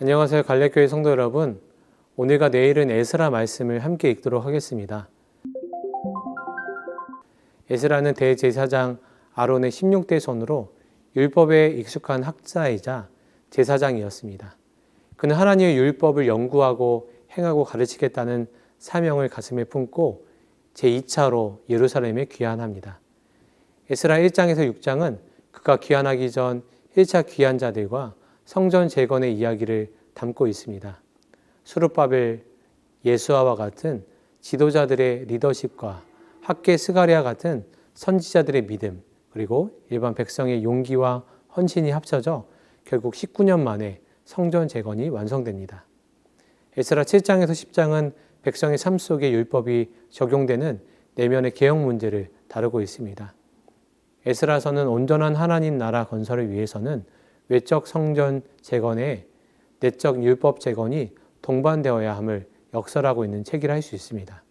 안녕하세요. 갈렙교회 성도 여러분. 오늘과 내일은 에스라 말씀을 함께 읽도록 하겠습니다. 에스라는 대제사장 아론의 16대 손으로 율법에 익숙한 학자이자 제사장이었습니다. 그는 하나님의 율법을 연구하고 행하고 가르치겠다는 사명을 가슴에 품고 제2차로 예루살렘에 귀환합니다. 에스라 1장에서 6장은 그가 귀환하기 전 1차 귀환자들과 성전 재건의 이야기를 담고 있습니다. 수룹바벨, 예수아와 같은 지도자들의 리더십과 학계 스가랴 같은 선지자들의 믿음, 그리고 일반 백성의 용기와 헌신이 합쳐져 결국 19년 만에 성전 재건이 완성됩니다. 에스라 7장에서 10장은 백성의 삶 속에 율법이 적용되는 내면의 개혁 문제를 다루고 있습니다. 에스라서는 온전한 하나님 나라 건설을 위해서는 외적 성전 재건에 내적 율법 재건이 동반되어야 함을 역설하고 있는 책이라 할 수 있습니다.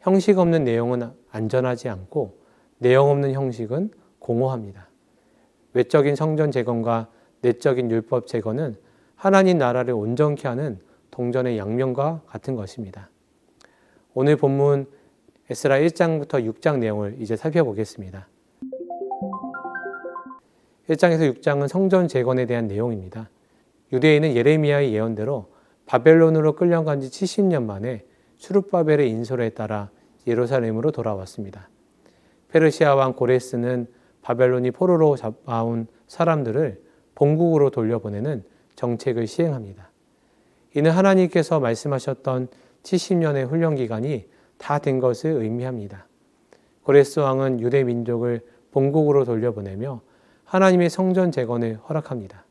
형식 없는 내용은 안전하지 않고 내용 없는 형식은 공허합니다. 외적인 성전 재건과 내적인 율법 재건은 하나님 나라를 온전케 하는 동전의 양면과 같은 것입니다. 오늘 본문 에스라 1장부터 6장 내용을 이제 살펴보겠습니다. 1장에서 6장은 성전 재건에 대한 내용입니다. 유대인은 예레미야의 예언대로 바벨론으로 끌려간 지 70년 만에 수룹바벨의 인솔에 따라 예루살렘으로 돌아왔습니다. 페르시아 왕 고레스는 바벨론이 포로로 잡아온 사람들을 본국으로 돌려보내는 정책을 시행합니다. 이는 하나님께서 말씀하셨던 70년의 훈련 기간이 다 된 것을 의미합니다. 고레스 왕은 유대 민족을 본국으로 돌려보내며 하나님의 성전 재건을 허락합니다.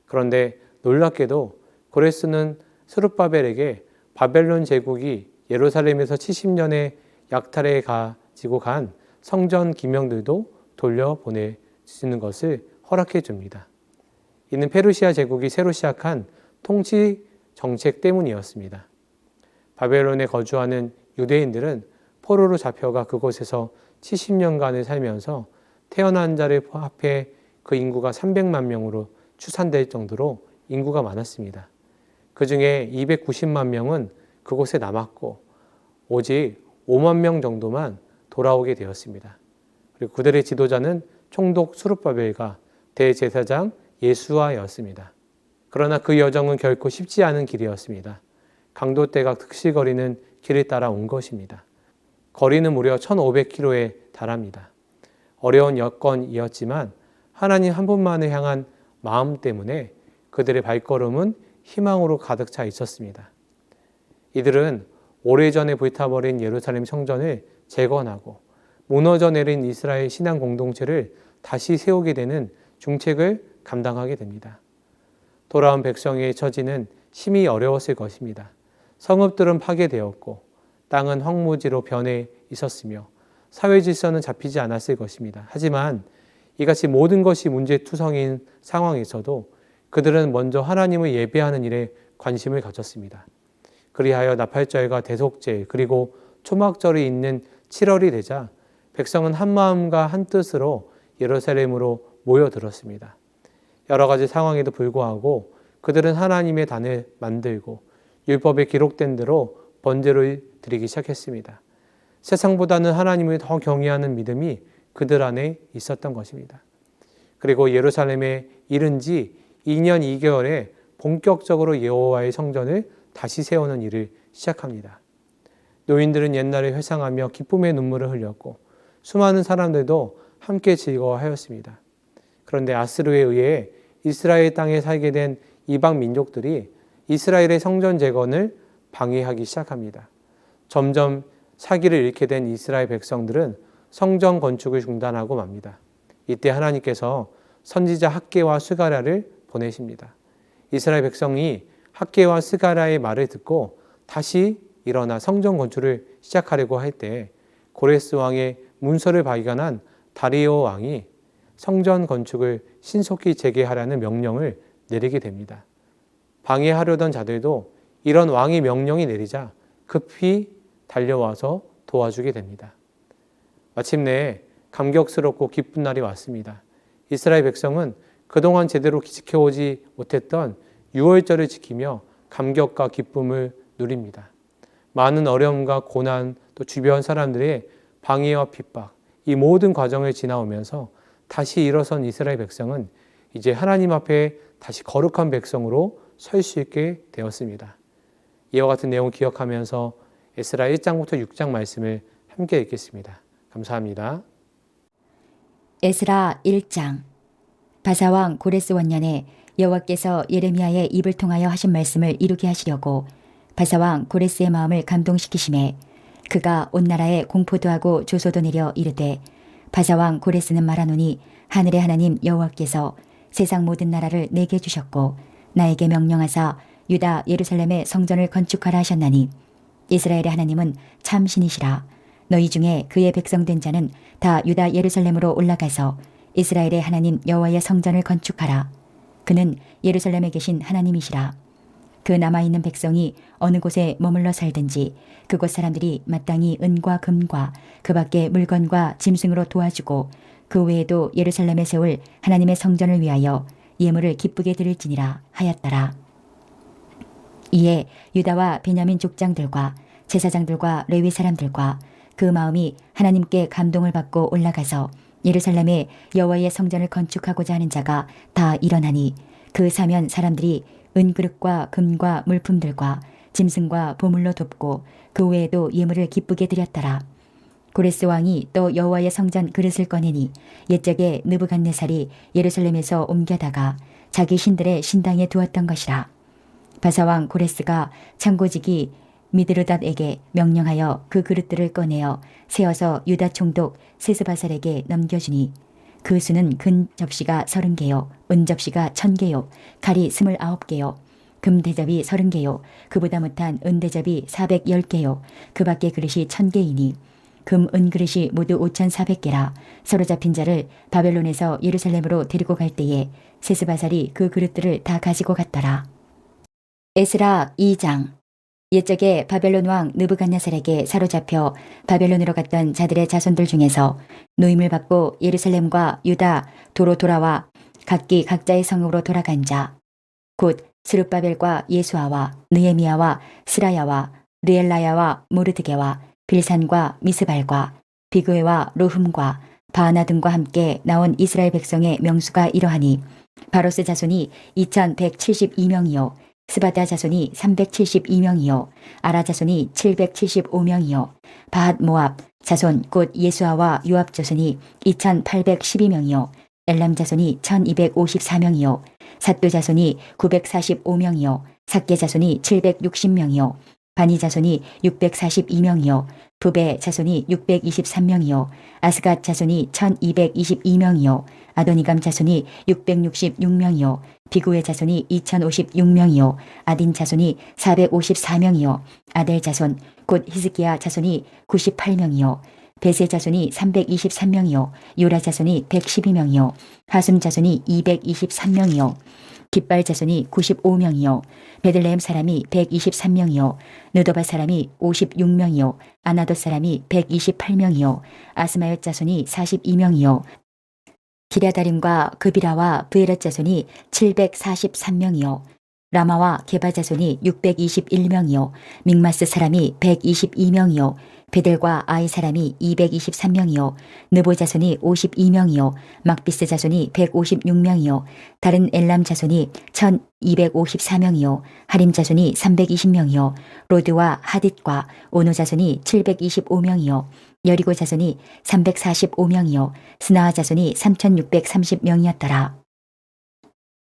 그런데 놀랍게도 고레스는 스룹바벨에게 바벨론 제국이 예루살렘에서 70년의 약탈에 가지고 간 성전 기명들도 돌려보내주는 것을 허락해 줍니다. 이는 페르시아 제국이 새로 시작한 통치 정책 때문이었습니다. 바벨론에 거주하는 유대인들은 포로로 잡혀가 그곳에서 70년간을 살면서 태어난 자를 합해 그 인구가 300만 명으로 추산될 정도로 인구가 많았습니다. 그 중에 290만 명은 그곳에 남았고 오직 5만 명 정도만 돌아오게 되었습니다. 그리고 그들의 지도자는 총독 수룹바벨과 대제사장 예수아였습니다. 그러나 그 여정은 결코 쉽지 않은 길이었습니다. 강도떼가 득실거리는 길을 따라 온 것입니다. 거리는 무려 1500km에 달합니다. 어려운 여건이었지만 하나님 한 분만을 향한 마음 때문에 그들의 발걸음은 희망으로 가득 차 있었습니다. 이들은 오래전에 불타버린 예루살렘 성전을 재건하고 무너져 내린 이스라엘 신앙 공동체를 다시 세우게 되는 중책을 감당하게 됩니다. 돌아온 백성의 처지는 심히 어려웠을 것입니다. 성읍들은 파괴되었고 땅은 황무지로 변해 있었으며 사회 질서는 잡히지 않았을 것입니다. 하지만 이같이 모든 것이 문제투성인 상황에서도 그들은 먼저 하나님을 예배하는 일에 관심을 가졌습니다. 그리하여 나팔절과 대속절 그리고 초막절이 있는 7월이 되자 백성은 한 마음과 한 뜻으로 예루살렘으로 모여들었습니다. 여러 가지 상황에도 불구하고 그들은 하나님의 단을 만들고 율법에 기록된 대로 번제를 드리기 시작했습니다. 세상보다는 하나님을 더 경외하는 믿음이 그들 안에 있었던 것입니다. 그리고 예루살렘에 이른 지 2년 2개월에 본격적으로 여호와의 성전을 다시 세우는 일을 시작합니다. 노인들은 옛날을 회상하며 기쁨의 눈물을 흘렸고 수많은 사람들도 함께 즐거워하였습니다. 그런데 아스루에 의해 이스라엘 땅에 살게 된 이방 민족들이 이스라엘의 성전 재건을 방해하기 시작합니다. 점점 사기를 잃게 된 이스라엘 백성들은 성전 건축을 중단하고 맙니다. 이때 하나님께서 선지자 학개와 스가랴를 보내십니다. 이스라엘 백성이 학개와 스가랴의 말을 듣고 다시 일어나 성전 건축을 시작하려고 할 때 고레스 왕의 문서를 발견한 다리오 왕이 성전 건축을 신속히 재개하라는 명령을 내리게 됩니다. 방해하려던 자들도 이런 왕의 명령이 내리자 급히 달려와서 도와주게 됩니다. 마침내 감격스럽고 기쁜 날이 왔습니다. 이스라엘 백성은 그동안 제대로 지켜오지 못했던 유월절을 지키며 감격과 기쁨을 누립니다. 많은 어려움과 고난, 또 주변 사람들의 방해와 핍박, 이 모든 과정을 지나오면서 다시 일어선 이스라엘 백성은 이제 하나님 앞에 다시 거룩한 백성으로 설 수 있게 되었습니다. 이와 같은 내용을 기억하면서 에스라 1장부터 6장 말씀을 함께 읽겠습니다. 감사합니다. 에스라 1장. 바사왕 고레스 원년에 여호와께서 예레미야의 입을 통하여 하신 말씀을 이루게 하시려고 바사왕 고레스의 마음을 감동시키심에 그가 온 나라에 공포도 하고 조소도 내려 이르되 바사왕 고레스는 말하노니 하늘의 하나님 여호와께서 세상 모든 나라를 내게 주셨고 나에게 명령하사 유다 예루살렘의 성전을 건축하라 하셨나니 이스라엘의 하나님은 참 신이시라. 너희 중에 그의 백성된 자는 다 유다 예루살렘으로 올라가서 이스라엘의 하나님 여호와의 성전을 건축하라. 그는 예루살렘에 계신 하나님이시라. 그 남아있는 백성이 어느 곳에 머물러 살든지 그곳 사람들이 마땅히 은과 금과 그 밖의 물건과 짐승으로 도와주고 그 외에도 예루살렘에 세울 하나님의 성전을 위하여 예물을 기쁘게 드릴지니라 하였더라. 이에 유다와 베냐민 족장들과 제사장들과 레위 사람들과 그 마음이 하나님께 감동을 받고 올라가서 예루살렘에 여호와의 성전을 건축하고자 하는 자가 다 일어나니 그 사면 사람들이 은그릇과 금과 물품들과 짐승과 보물로 돕고 그 외에도 예물을 기쁘게 드렸더라. 고레스 왕이 또 여호와의 성전 그릇을 꺼내니 옛적에 느부갓네살이 예루살렘에서 옮겨다가 자기 신들의 신당에 두었던 것이라. 바사왕 고레스가 창고지기 미드르닷에게 명령하여 그 그릇들을 꺼내어 세어서 유다 총독 세스바살에게 넘겨주니 그 수는 근 접시가 30개요 은 접시가 1000개요 칼이 29개요 금 대접이 30개요 그보다 못한 은 대접이 410개요 그 밖의 그릇이 1000개이니 금 은 그릇이 모두 5400개라. 서로 잡힌 자를 바벨론에서 예루살렘으로 데리고 갈 때에 세스바살이 그 그릇들을 다 가지고 갔더라. 에스라 2장. 옛적에 바벨론 왕 느부갓네살에게 사로잡혀 바벨론으로 갔던 자들의 자손들 중에서 노임을 받고 예루살렘과 유다 도로 돌아와 각기 각자의 성으로 돌아간 자, 곧 스룹바벨과 예수아와 느헤미야와 스라야와 르엘라야와 모르드게와 빌산과 미스발과 비그웨와 로흠과 바하나 등과 함께 나온 이스라엘 백성의 명수가 이러하니 바로스 자손이 2172명이요 스바다 자손이 372명이요 아라 자손이 775명이요 바핫 모압 자손 곧 예수아와 요압 자손이 2812명이요 엘람 자손이 1254명이요 삿도 자손이 945명이요 삭게 자손이 760명이요 바니 자손이 642명이요 부베 자손이 623명이요 아스갓 자손이 1222명이요 아도니감 자손이 666명이요 비구의 자손이 2056명이요 아딘 자손이 454명이요 아델 자손 곧 히스기야 자손이 98명이요 베세 자손이 323명이요 요라 자손이 112명이요 하숨 자손이 223명이요 깃발 자손이 95명이요 베들레헴 사람이 123명이요 느도바 사람이 56명이요 아나돗 사람이 128명이요 아스마옅 자손이 42명이요 기랴다림과 그비라와 브에렛 자손이 743명이요 라마와 게바 자손이 621명이요 믹마스 사람이 122명이요 베델과 아이 사람이 223명이요 느보 자손이 52명이요 막비스 자손이 156명이요 다른 엘람 자손이 1254명이요 하림 자손이 320명이요 로드와 하딧과 오노 자손이 725명이요 여리고 자손이 345명이요 스나아 자손이 3630명이었더라.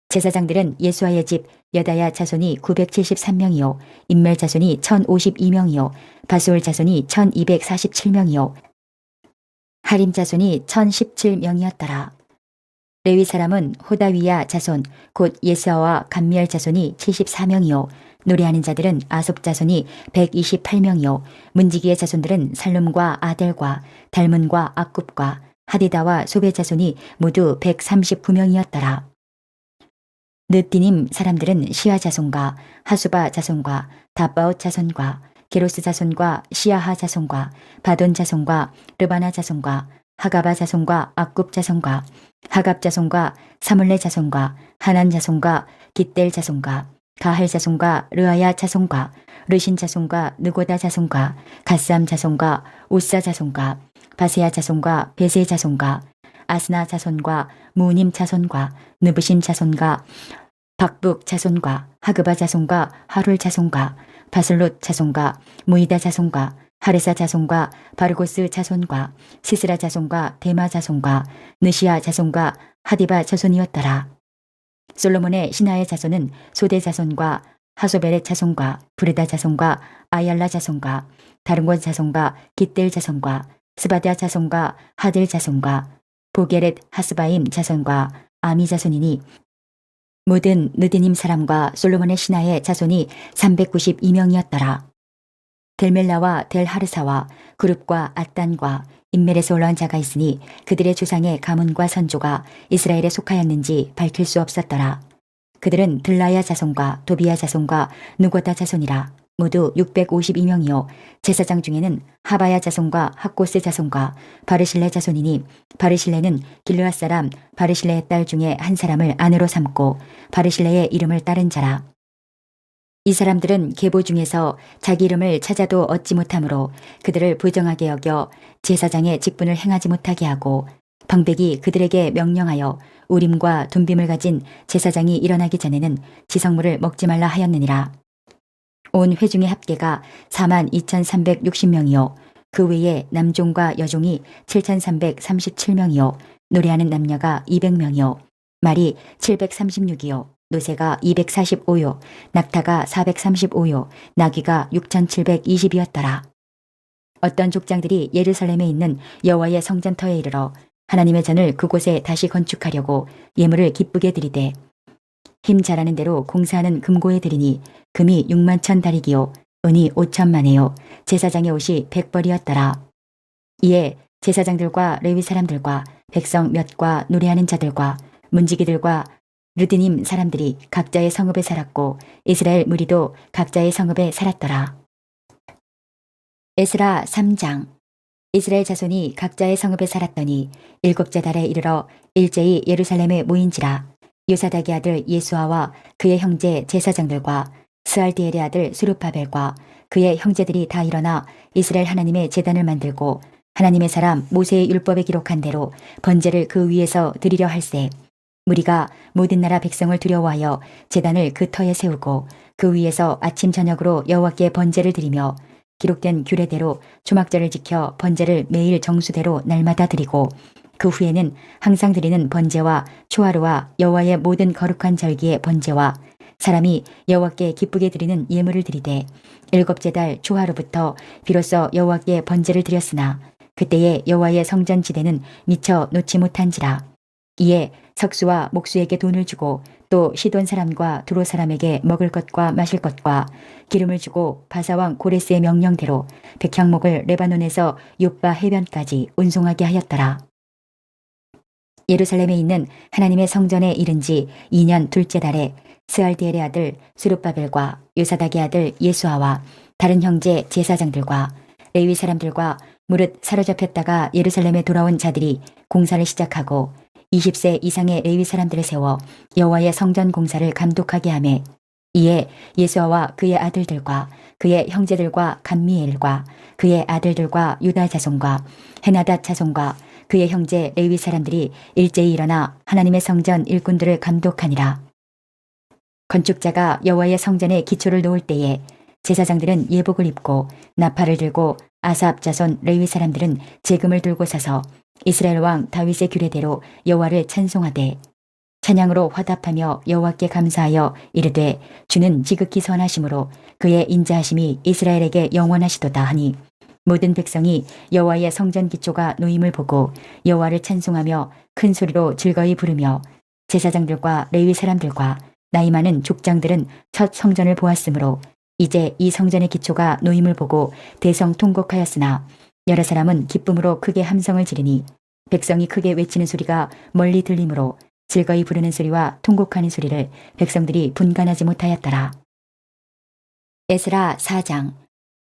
제사장들은 예수아의 집 여다야 자손이 973명이요 인멜 자손이 1052명이요 바수올 자손이 1247명이요 하림 자손이 1017명이었더라. 레위 사람은 호다위야 자손 곧 예수아와 감미엘 자손이 74명이요 노래하는 자들은 아솝 자손이 128명이요 문지기의 자손들은 살룸과 아델과 달문과 악굽과 하디다와 소베 자손이 모두 139명이었더라. 느띠님 사람들은 시아 자손과 하수바 자손과 다바옷 자손과 게로스 자손과 시아하 자손과 바돈 자손과 르바나 자손과 하가바 자손과 악굽 자손과 하갑 자손과 사물레 자손과 하난 자손과 깃델 자손과 가할 자손과 르아야 자손과 르신 자손과 느고다 자손과 갓삼 자손과 우사 자손과 바세야 자손과 베세 자손과 아스나 자손과 무님 자손과 느부심 자손과 박북 자손과 하그바 자손과 하룰 자손과 바슬롯 자손과 무이다 자손과 하레사 자손과 바르고스 자손과 시스라 자손과 데마 자손과 느시아 자손과 하디바 자손이었더라. 솔로몬의 신하의 자손은 소대 자손과 하소베렛 자손과 부르다 자손과 아얄라 자손과 다른곳 자손과 깃델 자손과 스바디아 자손과 하델 자손과 보게렛 하스바임 자손과 아미 자손이니 모든 느디님 사람과 솔로몬의 신하의 자손이 392명이었더라. 델멜라와 델하르사와 그룹과 앗단과 인멜에서 올라온 자가 있으니 그들의 조상의 가문과 선조가 이스라엘에 속하였는지 밝힐 수 없었더라. 그들은 들라야 자손과 도비야 자손과 누고다 자손이라. 모두 652명이요 제사장 중에는 하바야 자손과 학고스 자손과 바르실레 자손이니 바르실레는 길르앗 사람 바르실레의 딸 중에 한 사람을 아내로 삼고 바르실레의 이름을 따른 자라. 이 사람들은 계보 중에서 자기 이름을 찾아도 얻지 못하므로 그들을 부정하게 여겨 제사장의 직분을 행하지 못하게 하고 방백이 그들에게 명령하여 우림과 둠빔을 가진 제사장이 일어나기 전에는 지성물을 먹지 말라 하였느니라. 온 회중의 합계가 42,360명이요 그 외에 남종과 여종이 7,337명이요 노래하는 남녀가 200명이요 말이 736이요 노새가 245요 낙타가 435요 나귀가 6,720이었더라. 어떤 족장들이 예루살렘에 있는 여호와의 성전터에 이르러 하나님의 전을 그곳에 다시 건축하려고 예물을 기쁘게 드리되 힘 잘하는 대로 공사하는 금고에 드리니 금이 6만 다리기요 은이 5천만에요 제사장의 옷이 100벌이었더라. 이에 제사장들과 레위 사람들과 백성 몇과 노래하는 자들과 문지기들과 르드님 사람들이 각자의 성읍에 살았고 이스라엘 무리도 각자의 성읍에 살았더라. 에스라 3장. 이스라엘 자손이 각자의 성읍에 살았더니 일곱째 달에 이르러 일제히 예루살렘에 모인지라. 요사닥의 아들 예수아와 그의 형제 제사장들과 스알디엘의 아들 스룹바벨과 그의 형제들이 다 일어나 이스라엘 하나님의 제단을 만들고 하나님의 사람 모세의 율법에 기록한 대로 번제를 그 위에서 드리려 할세. 무리가 모든 나라 백성을 두려워하여 제단을 그 터에 세우고 그 위에서 아침 저녁으로 여호와께 번제를 드리며 기록된 규례대로 초막절을 지켜 번제를 매일 정수대로 날마다 드리고 그 후에는 항상 드리는 번제와 초하루와 여호와의 모든 거룩한 절기의 번제와 사람이 여호와께 기쁘게 드리는 예물을 드리되 일곱째 달 초하루부터 비로소 여호와께 번제를 드렸으나 그때에 여호와의 성전 지대는 미처 놓지 못한지라. 이에 석수와 목수에게 돈을 주고 또 시돈 사람과 두로 사람에게 먹을 것과 마실 것과 기름을 주고 바사왕 고레스의 명령대로 백향목을 레바논에서 욥바 해변까지 운송하게 하였더라. 예루살렘에 있는 하나님의 성전에 이른 지 2년 둘째 달에 스알디엘의 아들 스룹바벨과 요사닥의 아들 예수아와 다른 형제 제사장들과 레위 사람들과 무릇 사로잡혔다가 예루살렘에 돌아온 자들이 공사를 시작하고 20세 이상의 레위 사람들을 세워 여호와의 성전 공사를 감독하게 하매 이에 예수아와 그의 아들들과 그의 형제들과 감미엘과 그의 아들들과 유다 자손과 헤나닷 자손과 그의 형제 레위 사람들이 일제히 일어나 하나님의 성전 일꾼들을 감독하니라. 건축자가 여호와의 성전에 기초를 놓을 때에 제사장들은 예복을 입고 나팔을 들고 아삽 자손 레위 사람들은 제금을 들고 서서 이스라엘 왕 다윗의 규례대로 여호와를 찬송하되 찬양으로 화답하며 여호와께 감사하여 이르되 주는 지극히 선하심으로 그의 인자하심이 이스라엘에게 영원하시도다 하니 모든 백성이 여호와의 성전 기초가 놓임을 보고 여호와를 찬송하며 큰 소리로 즐거이 부르며 제사장들과 레위 사람들과 나이 많은 족장들은 첫 성전을 보았으므로 이제 이 성전의 기초가 놓임을 보고 대성통곡하였으나 여러 사람은 기쁨으로 크게 함성을 지르니 백성이 크게 외치는 소리가 멀리 들리므로 즐거이 부르는 소리와 통곡하는 소리를 백성들이 분간하지 못하였더라. 에스라 4장.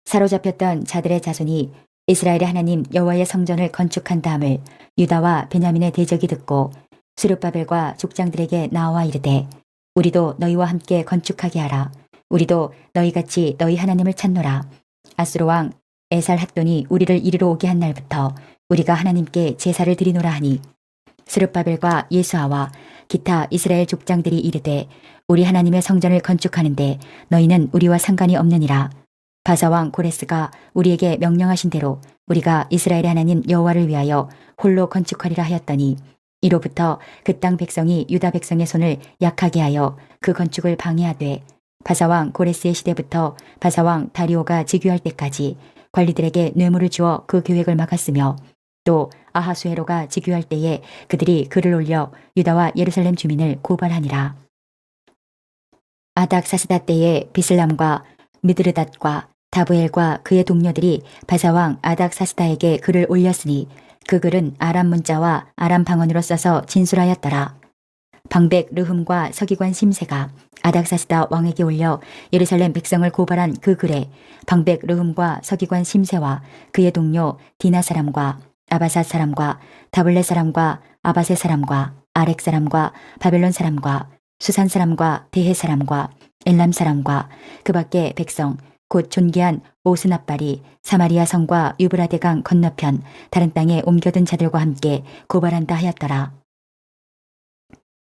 사로잡혔던 자들의 자손이 이스라엘의 하나님 여호와의 성전을 건축한 다음을 유다와 베냐민의 대적이 듣고 스룹바벨과 족장들에게 나와 이르되 우리도 너희와 함께 건축하게 하라. 우리도 너희같이 너희 하나님을 찾노라. 아수르 왕 에살핫돈이 우리를 이리로 오게 한 날부터 우리가 하나님께 제사를 드리노라 하니 스룹바벨과 예수아와 기타 이스라엘 족장들이 이르되 우리 하나님의 성전을 건축하는데 너희는 우리와 상관이 없느니라. 바사왕 고레스가 우리에게 명령하신 대로 우리가 이스라엘의 하나님 여호와를 위하여 홀로 건축하리라 하였더니 이로부터 그 땅 백성이 유다 백성의 손을 약하게 하여 그 건축을 방해하되 바사왕 고레스의 시대부터 바사왕 다리오가 즉위할 때까지 관리들에게 뇌물을 주어 그 계획을 막았으며 또 아하수에로가 즉위할 때에 그들이 글을 올려 유다와 예루살렘 주민을 고발하니라. 아닥사스다 때에 비슬람과 미드르닷과 다브엘과 그의 동료들이 바사왕 아닥사스다에게 글을 올렸으니 그 글은 아람 문자와 아람 방언으로 써서 진술하였더라. 방백 르흠과 서기관 심세가 아닥사스다 왕에게 올려 예루살렘 백성을 고발한 그 글에 방백 르흠과 서기관 심세와 그의 동료 디나 사람과 아바삿 사람과 다블렛 사람과 아바세 사람과 아렉 사람과 바벨론 사람과 수산 사람과 대해 사람과 엘람 사람과 그 밖의 백성 곧 존귀한 오스납발이 사마리아 성과 유브라데강 건너편 다른 땅에 옮겨든 자들과 함께 고발한다 하였더라.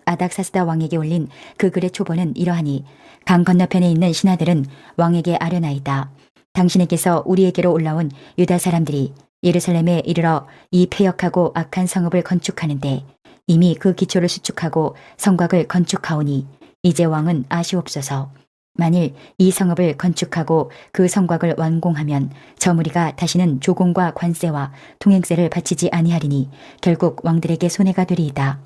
아닥사스다 왕에게 올린 그 글의 초본은 이러하니 강 건너편에 있는 신하들은 왕에게 아뢰나이다. 당신에게서 우리에게로 올라온 유다 사람들이 예루살렘에 이르러 이 패역하고 악한 성읍을 건축하는데 이미 그 기초를 수축하고 성곽을 건축하오니 이제 왕은 아시옵소서. 만일 이 성읍을 건축하고 그 성곽을 완공하면 저 무리가 다시는 조공과 관세와 통행세를 바치지 아니하리니 결국 왕들에게 손해가 되리이다.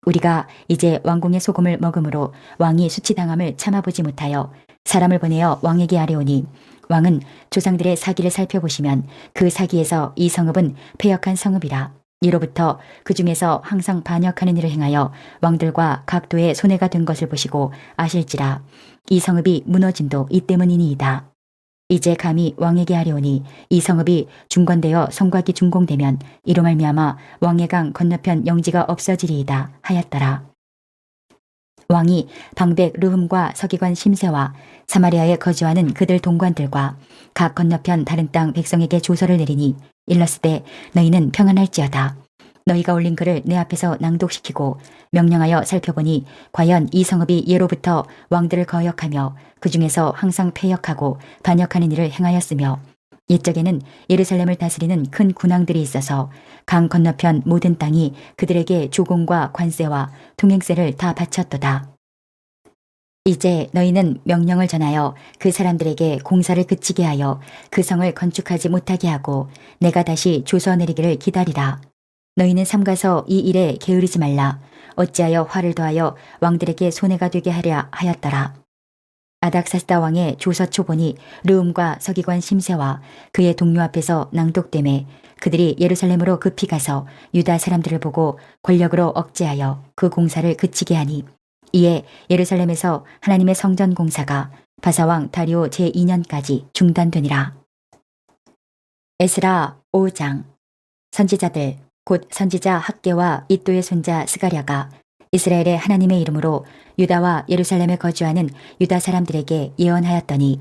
우리가 이제 왕궁의 소금을 먹음으로 왕이 수치당함을 참아보지 못하여 사람을 보내어 왕에게 아뢰오니 왕은 조상들의 사기를 살펴보시면 그 사기에서 이 성읍은 패역한 성읍이라. 이로부터 그 중에서 항상 반역하는 일을 행하여 왕들과 각도에 손해가 된 것을 보시고 아실지라. 이 성읍이 무너짐도 이 때문이니이다. 이제 감히 왕에게 하려오니 이 성읍이 중건되어 성곽이 준공되면 이로 말미암아 왕의 강 건너편 영지가 없어지리이다 하였더라. 왕이 방백 르흠과 서기관 심세와 사마리아에 거주하는 그들 동관들과 각 건너편 다른 땅 백성에게 조서를 내리니 일렀으되 너희는 평안할지어다. 너희가 올린 글을 내 앞에서 낭독시키고 명령하여 살펴보니 과연 이 성읍이 예로부터 왕들을 거역하며 그 중에서 항상 패역하고 반역하는 일을 행하였으며 옛적에는 예루살렘을 다스리는 큰 군왕들이 있어서 강 건너편 모든 땅이 그들에게 조공과 관세와 통행세를 다 바쳤도다. 이제 너희는 명령을 전하여 그 사람들에게 공사를 그치게 하여 그 성을 건축하지 못하게 하고 내가 다시 조서 내리기를 기다리라. 너희는 삼가서 이 일에 게으르지 말라. 어찌하여 화를 더하여 왕들에게 손해가 되게 하랴 하였더라. 아닥사스다 왕의 조서 초본이 르움과 서기관 심세와 그의 동료 앞에서 낭독되매 그들이 예루살렘으로 급히 가서 유다 사람들을 보고 권력으로 억제하여 그 공사를 그치게 하니 이에 예루살렘에서 하나님의 성전 공사가 바사왕 다리오 제2년까지 중단되니라. 에스라 5장. 선지자들 곧 선지자 학개와 이또의 손자 스가랴가 이스라엘의 하나님의 이름으로 유다와 예루살렘에 거주하는 유다 사람들에게 예언하였더니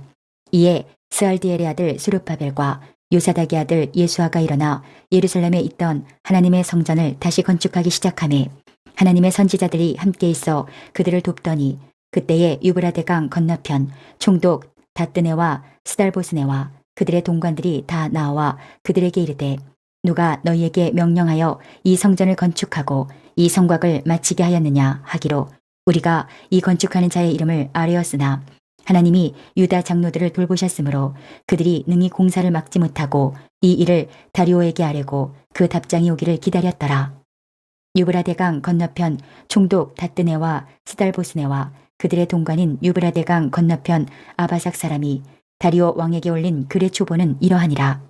이에 스알디엘의 아들 스룹바벨과 요사닥의 아들 예수아가 일어나 예루살렘에 있던 하나님의 성전을 다시 건축하기 시작하매 하나님의 선지자들이 함께 있어 그들을 돕더니 그때에 유브라데강 건너편 총독 다뜨네와 스달보스네와 그들의 동관들이 다 나와 그들에게 이르되 누가 너희에게 명령하여 이 성전을 건축하고 이 성곽을 마치게 하였느냐 하기로 우리가 이 건축하는 자의 이름을 아뢰었으나 하나님이 유다 장로들을 돌보셨으므로 그들이 능히 공사를 막지 못하고 이 일을 다리오에게 아뢰고 그 답장이 오기를 기다렸더라. 유브라데강 건너편 총독 다뜨네와 스달보스네와 그들의 동관인 유브라데강 건너편 아바삭 사람이 다리오 왕에게 올린 글의 초본은 이러하니라.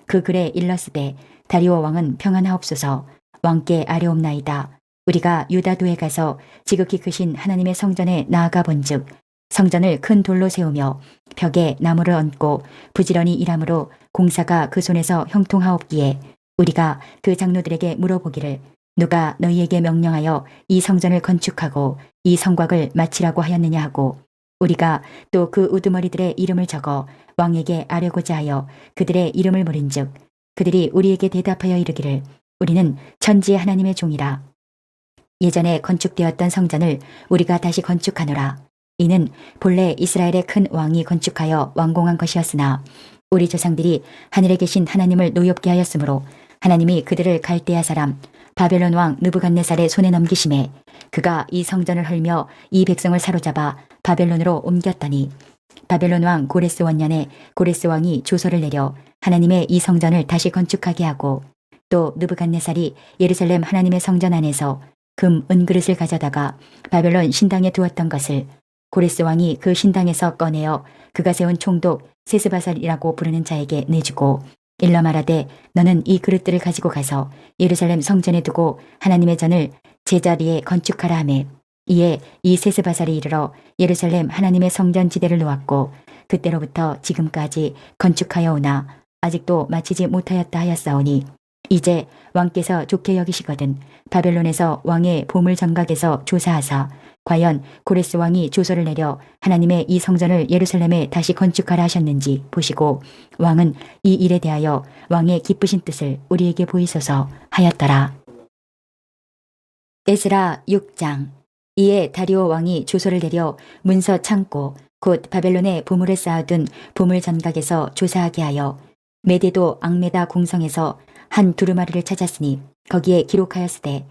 그 글에 일렀으되 다리오 왕은 평안하옵소서. 왕께 아뢰옵나이다. 우리가 유다도에 가서 지극히 크신 하나님의 성전에 나아가 본즉 성전을 큰 돌로 세우며 벽에 나무를 얹고 부지런히 일함으로 공사가 그 손에서 형통하옵기에 우리가 그 장로들에게 물어보기를 누가 너희에게 명령하여 이 성전을 건축하고 이 성곽을 마치라고 하였느냐 하고 우리가 또 그 우두머리들의 이름을 적어 왕에게 아뢰고자 하여 그들의 이름을 물은즉 그들이 우리에게 대답하여 이르기를 우리는 천지의 하나님의 종이라. 예전에 건축되었던 성전을 우리가 다시 건축하노라. 이는 본래 이스라엘의 큰 왕이 건축하여 완공한 것이었으나 우리 조상들이 하늘에 계신 하나님을 노엽게 하였으므로 하나님이 그들을 갈대아 사람 바벨론 왕 느부갓네살의 손에 넘기심에 그가 이 성전을 헐며 이 백성을 사로잡아 바벨론으로 옮겼더니 바벨론 왕 고레스 원년에 고레스 왕이 조서를 내려 하나님의 이 성전을 다시 건축하게 하고 또 느부갓네살이 예루살렘 하나님의 성전 안에서 금, 은그릇을 가져다가 바벨론 신당에 두었던 것을 고레스 왕이 그 신당에서 꺼내어 그가 세운 총독 세스바살이라고 부르는 자에게 내주고 일러 말하되 너는 이 그릇들을 가지고 가서 예루살렘 성전에 두고 하나님의 전을 제자리에 건축하라 하매 이에 이 세스바살이 이르러 예루살렘 하나님의 성전 지대를 놓았고 그때로부터 지금까지 건축하여 오나 아직도 마치지 못하였다 하였사오니 이제 왕께서 좋게 여기시거든 바벨론에서 왕의 보물 정각에서 조사하사 과연 고레스 왕이 조서를 내려 하나님의 이 성전을 예루살렘에 다시 건축하라 하셨는지 보시고 왕은 이 일에 대하여 왕의 기쁘신 뜻을 우리에게 보이소서 하였더라. 에스라 6장. 이에 다리오 왕이 조서를 내려 문서 창고 곧 바벨론에 보물을 쌓아둔 보물 전각에서 조사하게 하여 메데도 앙메다 공성에서 한 두루마리를 찾았으니 거기에 기록하였으되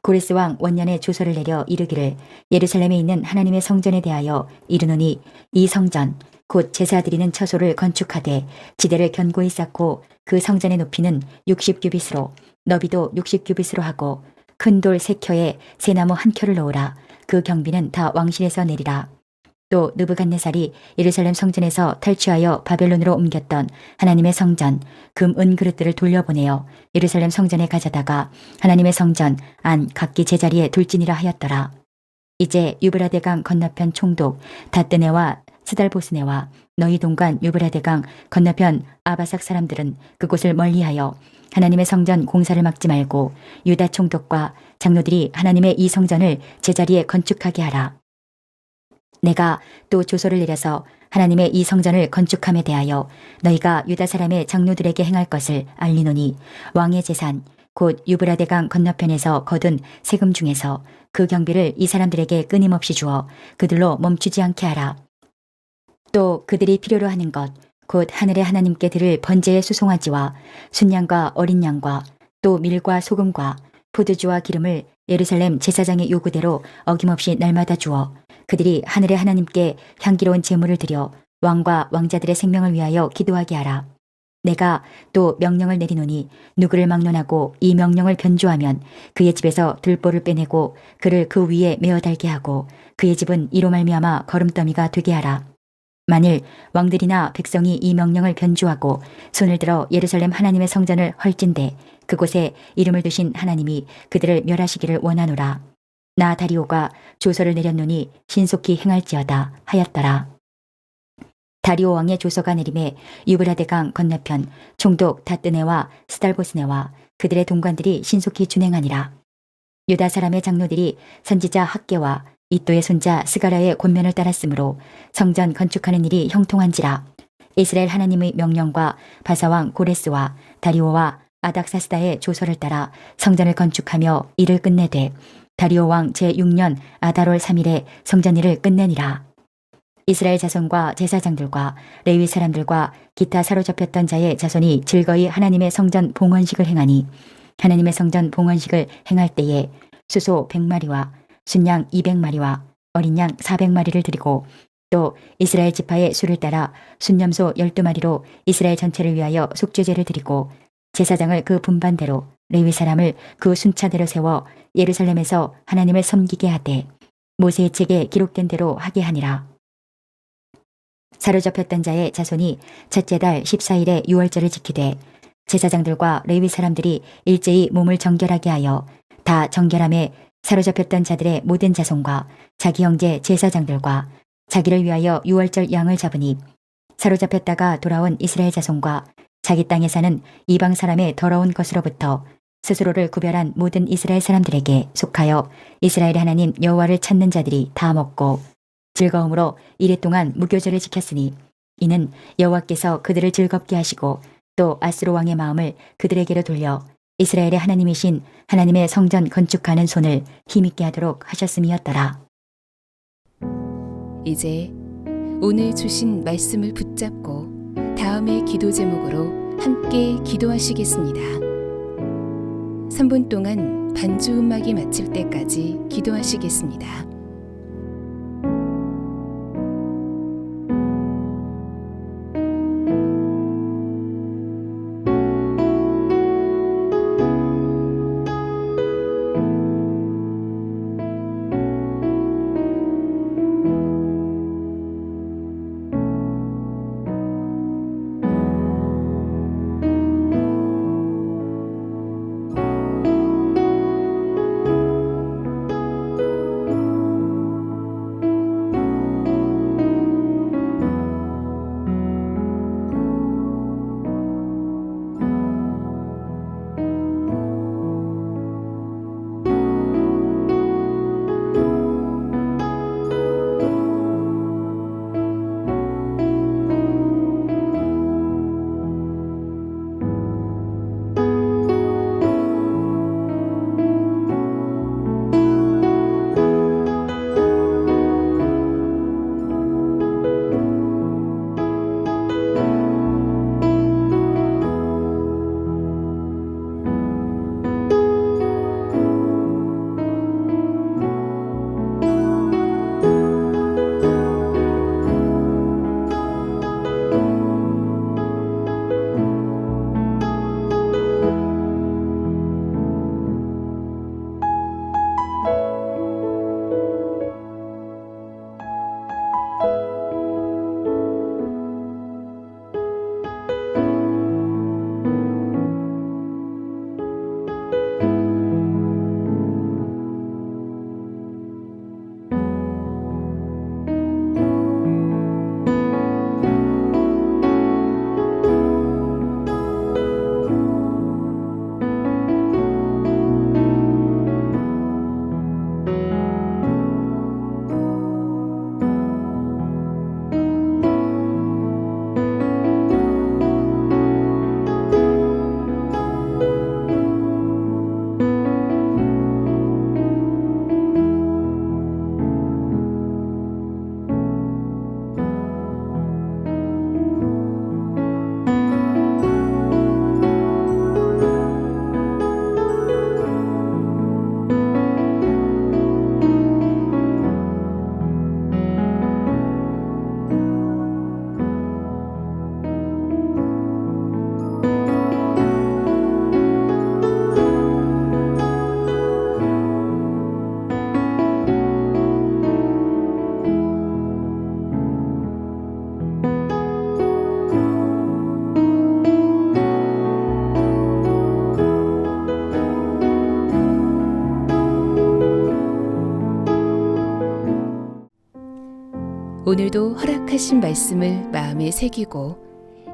고레스 왕 원년에 조서를 내려 이르기를 예루살렘에 있는 하나님의 성전에 대하여 이르노니 이 성전 곧 제사 드리는 처소를 건축하되 지대를 견고히 쌓고 그 성전의 높이는 60규빗으로 너비도 60규빗으로 하고 큰 돌 3켜에 새나무 1켜를 놓으라. 그 경비는 다 왕실에서 내리라. 또 느부갓네살이 예루살렘 성전에서 탈취하여 바벨론으로 옮겼던 하나님의 성전 금, 은 그릇들을 돌려보내어 예루살렘 성전에 가져다가 하나님의 성전 안 각기 제자리에 둘지니라 하였더라. 이제 유브라데강 건너편 총독 다뜨네와 스달보스네와 너희 동관 유브라데강 건너편 아바삭 사람들은 그곳을 멀리하여 하나님의 성전 공사를 막지 말고 유다 총독과 장로들이 하나님의 이 성전을 제자리에 건축하게 하라. 내가 또 조서를 내려서 하나님의 이 성전을 건축함에 대하여 너희가 유다 사람의 장로들에게 행할 것을 알리노니 왕의 재산 곧 유브라데강 건너편에서 거둔 세금 중에서 그 경비를 이 사람들에게 끊임없이 주어 그들로 멈추지 않게 하라. 또 그들이 필요로 하는 것 곧 하늘의 하나님께 드릴 번제의 수송아지와 순양과 어린 양과 또 밀과 소금과 포도주와 기름을 예루살렘 제사장의 요구대로 어김없이 날마다 주어 그들이 하늘의 하나님께 향기로운 제물을 드려 왕과 왕자들의 생명을 위하여 기도하게 하라. 내가 또 명령을 내리노니 누구를 막론하고 이 명령을 변조하면 그의 집에서 들보를 빼내고 그를 그 위에 메어 달게 하고 그의 집은 이로 말미암아 거름더미가 되게 하라. 만일 왕들이나 백성이 이 명령을 변조하고 손을 들어 예루살렘 하나님의 성전을 헐진대 그곳에 이름을 두신 하나님이 그들을 멸하시기를 원하노라. 나 다리오가 조서를 내렸노니 신속히 행할지어다 하였더라. 다리오 왕의 조서가 내림에 유브라데강 건너편 총독 다뜨네와 스달보스네와 그들의 동관들이 신속히 준행하니라. 유다 사람의 장로들이 선지자 학계와 이또의 손자 스가랴의 권면을 따랐으므로 성전 건축하는 일이 형통한지라. 이스라엘 하나님의 명령과 바사왕 고레스와 다리오와 아닥사스다의 조서를 따라 성전을 건축하며 일을 끝내되 다리오 왕 제6년 아달월 3일에 성전 일을 끝내니라. 이스라엘 자손과 제사장들과 레위 사람들과 기타 사로잡혔던 자의 자손이 즐거이 하나님의 성전 봉헌식을 행하니 하나님의 성전 봉헌식을 행할 때에 수소 100마리와 순양 200마리와 어린 양 400마리를 드리고 또 이스라엘 지파의 수를 따라 순염소 12마리로 이스라엘 전체를 위하여 속죄제를 드리고 제사장을 그 분반대로 레위 사람을 그 순차대로 세워 예루살렘에서 하나님을 섬기게 하되 모세의 책에 기록된 대로 하게 하니라. 사로잡혔던 자의 자손이 첫째 달 14일에 유월절을 지키되 제사장들과 레위 사람들이 일제히 몸을 정결하게 하여 다 정결함에 사로잡혔던 자들의 모든 자손과 자기 형제 제사장들과 자기를 위하여 유월절 양을 잡으니 사로잡혔다가 돌아온 이스라엘 자손과 자기 땅에 사는 이방 사람의 더러운 것으로부터 스스로를 구별한 모든 이스라엘 사람들에게 속하여 이스라엘의 하나님 여호와를 찾는 자들이 다 먹고 즐거움으로 이래 동안 무교절을 지켰으니 이는 여호와께서 그들을 즐겁게 하시고 또 아스로 왕의 마음을 그들에게로 돌려 이스라엘의 하나님이신 하나님의 성전 건축하는 손을 힘있게 하도록 하셨음이었더라. 이제 오늘 주신 말씀을 붙잡고 다음의 기도 제목으로 함께 기도하시겠습니다. 3분 동안 반주 음악이 마칠 때까지 기도하시겠습니다. 오늘도 허락하신 말씀을 마음에 새기고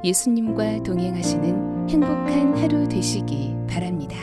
예수님과 동행하시는 행복한 하루 되시기 바랍니다.